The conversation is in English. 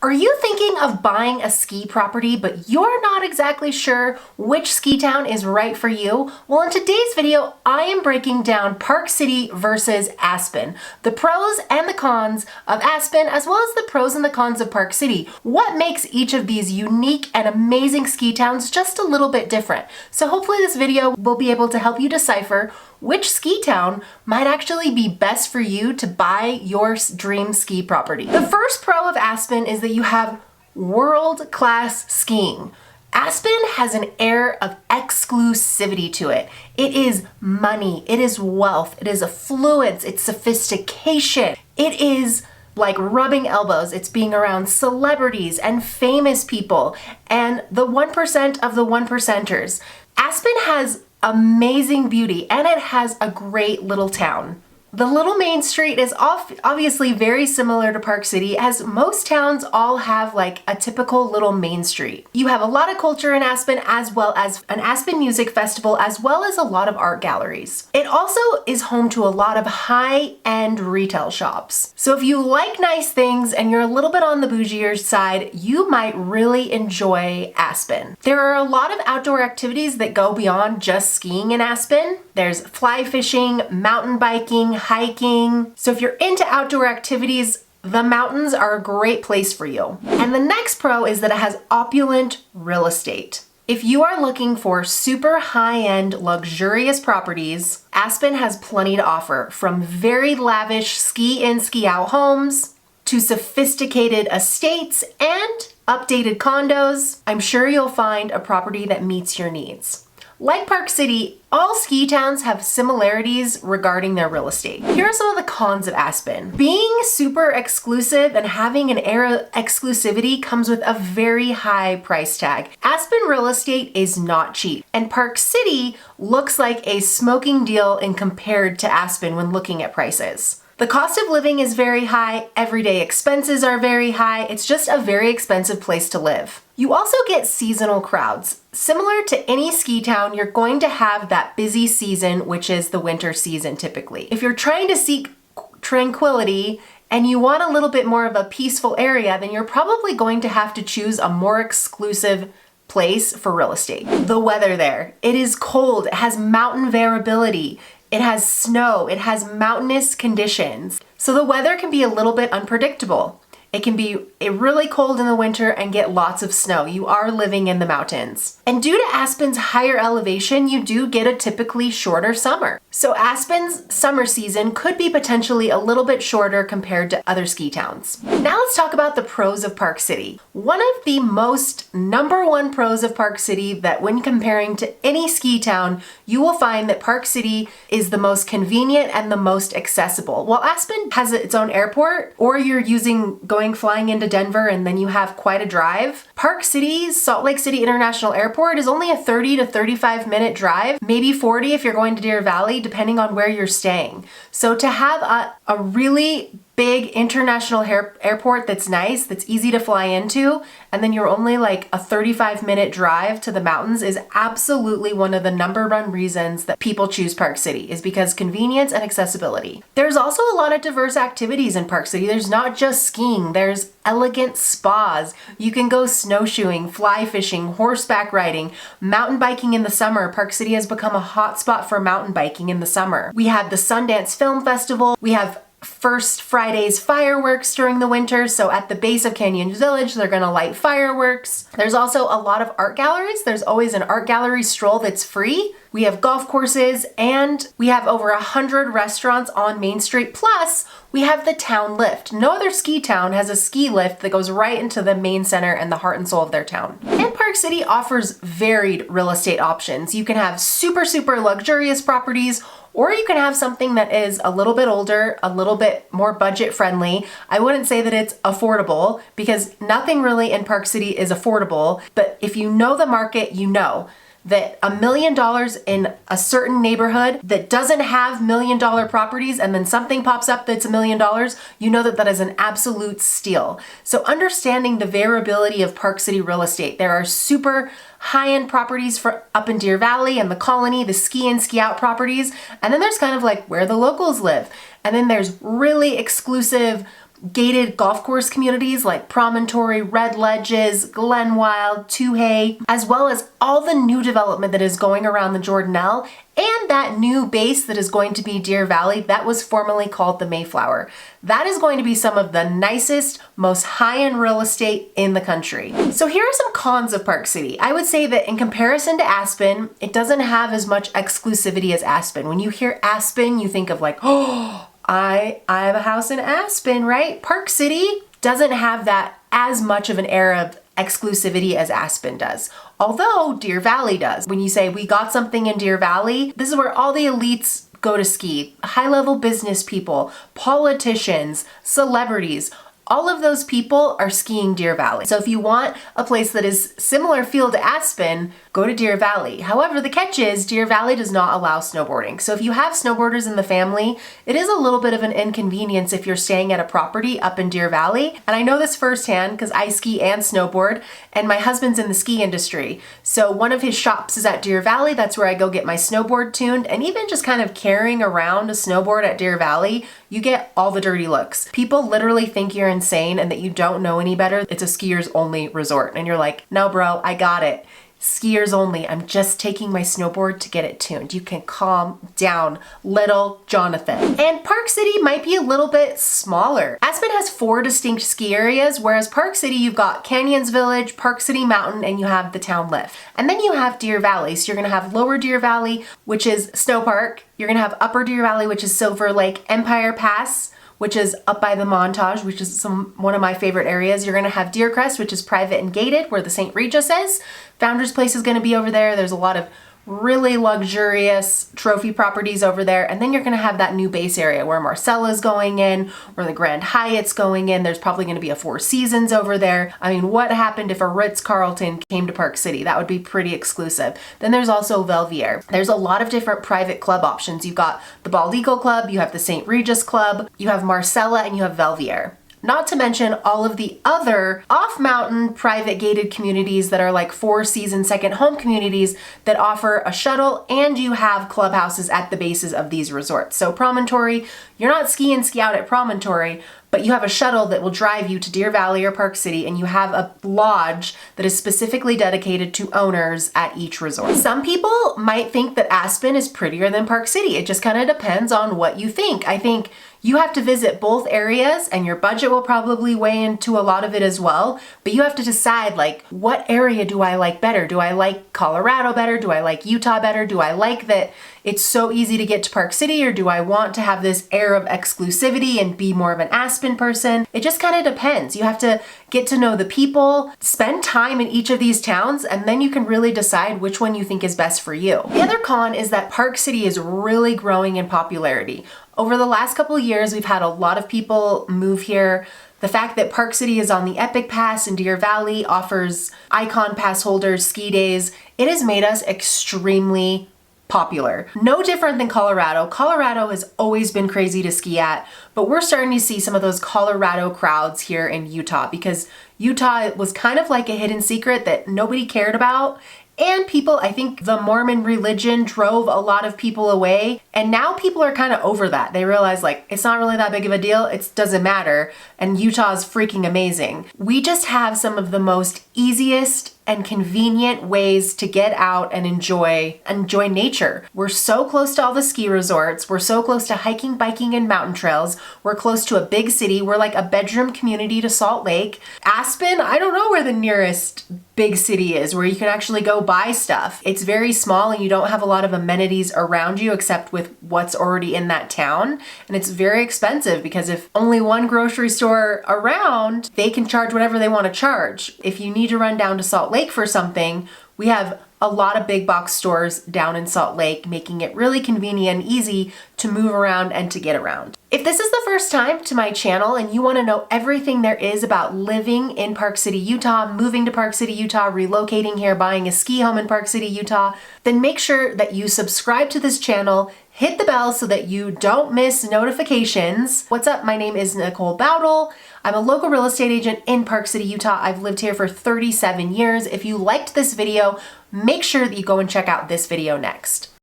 Are you thinking of buying a ski property, but you're not exactly sure which ski town is right for you? Well, in today's video, I am breaking down Park City versus Aspen, the pros and the cons of Aspen, as well as the pros and the cons of Park City. What makes each of these unique and amazing ski towns just a little bit different? So hopefully this video will be able to help you decipher which ski town might actually be best for you to buy your dream ski property. The first pro of Aspen is that you have world-class skiing. Aspen has an air of exclusivity to it. It is money, it is wealth, it is affluence, it's sophistication. It is like rubbing elbows. It's being around celebrities and famous people and the 1% of the 1%ers. Aspen has amazing beauty, and it has a great little town. The little main street is obviously very similar to Park City, as most towns all have like a typical little main street. You have a lot of culture in Aspen, as well as an Aspen Music Festival, as well as a lot of art galleries. It also is home to a lot of high-end retail shops. So if you like nice things and you're a little bit on the bougier side, you might really enjoy Aspen. There are a lot of outdoor activities that go beyond just skiing in Aspen. There's fly fishing, mountain biking, hiking. So if you're into outdoor activities, the mountains are a great place for you. And the next pro is that it has opulent real estate. If you are looking for super high-end, luxurious properties, Aspen has plenty to offer, from very lavish ski-in, ski-out homes to sophisticated estates and updated condos. I'm sure you'll find a property that meets your needs. Like Park City, all ski towns have similarities regarding their real estate. Here are some of the cons of Aspen. Being super exclusive and having an air of exclusivity comes with a very high price tag. Aspen real estate is not cheap, and Park City looks like a smoking deal in compared to Aspen when looking at prices. The cost of living is very high, everyday expenses are very high, it's just a very expensive place to live. You also get seasonal crowds. Similar to any ski town, you're going to have that busy season, which is the winter season typically. If you're trying to seek tranquility and you want a little bit more of a peaceful area, then you're probably going to have to choose a more exclusive place for real estate. The weather there, it is cold, it has mountain variability. It has snow, it has mountainous conditions. So the weather can be a little bit unpredictable. It can be really cold in the winter and get lots of snow. You are living in the mountains. And due to Aspen's higher elevation, you do get a typically shorter summer. So Aspen's summer season could be potentially a little bit shorter compared to other ski towns. Now let's talk about the pros of Park City. One of the most #1 pros of Park City that when comparing to any ski town, you will find that Park City is the most convenient and the most accessible. While Aspen has its own airport, or you're flying into Denver and then you have quite a drive, Park City's Salt Lake City International Airport is only a 30 to 35 minute drive, maybe 40 if you're going to Deer Valley, depending on where you're staying. So to have a really big international airport that's nice, that's easy to fly into, and then you're only like a 35-minute drive to the mountains is absolutely one of the #1 reasons that people choose Park City, is because convenience and accessibility. There's also a lot of diverse activities in Park City. There's not just skiing, there's elegant spas. You can go snowshoeing, fly fishing, horseback riding, mountain biking in the summer. Park City has become a hot spot for mountain biking in the summer. We have the Sundance Film Festival. We have First Friday's fireworks during the winter. So at the base of Canyon Village, they're gonna light fireworks. There's also a lot of art galleries. There's always an art gallery stroll that's free. We have golf courses, and we have over 100 restaurants on Main Street. Plus, we have the town lift. No other ski town has a ski lift that goes right into the main center and the heart and soul of their town. And Park City offers varied real estate options. You can have super luxurious properties, or you can have something that is a little bit older, a little bit more budget friendly. I wouldn't say that it's affordable, because nothing really in Park City is affordable, but if you know the market, you know that $1 million in a certain neighborhood that doesn't have $1 million properties, and then something pops up that's $1 million, you know that that is an absolute steal. So understanding the variability of Park City real estate, there are super high-end properties for up in Deer Valley and the Colony, the ski in, ski out properties, and then there's kind of like where the locals live. And then there's really exclusive gated golf course communities like Promontory, Red Ledges, Glenwild, Toohey, as well as all the new development that is going around the Jordanelle and that new base that is going to be Deer Valley that was formerly called the Mayflower. That is going to be some of the nicest, most high-end real estate in the country. So here are some cons of Park City. I would say that in comparison to Aspen, it doesn't have as much exclusivity as Aspen. When you hear Aspen, you think of like, oh, I have a house in Aspen, right? Park City doesn't have that as much of an air of exclusivity as Aspen does. Although Deer Valley does. When you say we got something in Deer Valley, this is where all the elites go to ski. High-level business people, politicians, celebrities, all of those people are skiing Deer Valley. So if you want a place that is similar feel to Aspen, go to Deer Valley. However, the catch is Deer Valley does not allow snowboarding. So if you have snowboarders in the family, it is a little bit of an inconvenience if you're staying at a property up in Deer Valley. And I know this firsthand because I ski and snowboard, and my husband's in the ski industry. So one of his shops is at Deer Valley. That's where I go get my snowboard tuned. And even just kind of carrying around a snowboard at Deer Valley, you get all the dirty looks. People literally think you're insane and that you don't know any better. It's a skiers only resort. And you're like, no, bro, I got it. Skiers only. I'm just taking my snowboard to get it tuned. You can calm down, little Jonathan. And Park City might be a little bit smaller. Aspen has 4 distinct ski areas, whereas Park City, you've got Canyons Village, Park City Mountain, and you have the town lift. And then you have Deer Valley. So you're gonna have Lower Deer Valley, which is Snow Park. You're gonna have Upper Deer Valley, which is Silver Lake, Empire Pass, which is up by the Montage, which is one of my favorite areas. You're gonna have Deer Crest, which is private and gated, where the St. Regis is. Founder's Place is gonna be over there. There's a lot of really luxurious trophy properties over there. And then you're gonna have that new base area where Marcella's going in, where the Grand Hyatt's going in. There's probably gonna be a Four Seasons over there. I mean, what happened if a Ritz-Carlton came to Park City? That would be pretty exclusive. Then there's also Belvedere. There's a lot of different private club options. You've got the Bald Eagle Club, you have the St. Regis Club, you have Marcella, and you have Belvedere. Not to mention all of the other off-mountain private gated communities that are like Four Seasons second home communities that offer a shuttle, and you have clubhouses at the bases of these resorts. So Promontory, you're not ski out at Promontory, but you have a shuttle that will drive you to Deer Valley or Park City, and you have a lodge that is specifically dedicated to owners at each resort. Some people might think that Aspen is prettier than Park City. It just kind of depends on what you think. I think you have to visit both areas, and your budget will probably weigh into a lot of it as well, but you have to decide, like, what area do I like better? Do I like Colorado better? Do I like Utah better? Do I like that it's so easy to get to Park City, or do I want to have this air of exclusivity and be more of an Aspen person? It just kind of depends. You have to get to know the people, spend time in each of these towns, and then you can really decide which one you think is best for you. The other con is that Park City is really growing in popularity. Over the last couple of years, we've had a lot of people move here. The fact that Park City is on the Epic Pass and Deer Valley offers Icon Pass holders ski days, it has made us extremely popular. No different than Colorado. Colorado has always been crazy to ski at, but we're starting to see some of those Colorado crowds here in Utah, because Utah was kind of like a hidden secret that nobody cared about. And people, I think the Mormon religion drove a lot of people away. And now people are kind of over that. They realize, like, it's not really that big of a deal. It doesn't matter. And Utah is freaking amazing. We just have some of the most easiest and convenient ways to get out and enjoy nature. We're so close to all the ski resorts. We're so close to hiking, biking, and mountain trails. We're close to a big city. We're like a bedroom community to Salt Lake. Aspen, I don't know where the nearest big city is where you can actually go buy stuff. It's very small, and you don't have a lot of amenities around you except with what's already in that town. And it's very expensive, because if only one grocery store around, they can charge whatever they want to charge. If you need to run down to Salt Lake for something, we have a lot of big box stores down in Salt Lake, making it really convenient and easy to move around and to get around. If this is the first time to my channel and you want to know everything there is about living in Park City, Utah, moving to Park City, Utah, relocating here, buying a ski home in Park City, Utah, then make sure that you subscribe to this channel, hit the bell so that you don't miss notifications. What's up? My name is Nicole Bowdle. I'm a local real estate agent in Park City, Utah. I've lived here for 37 years. If you liked this video, make sure that you go and check out this video next.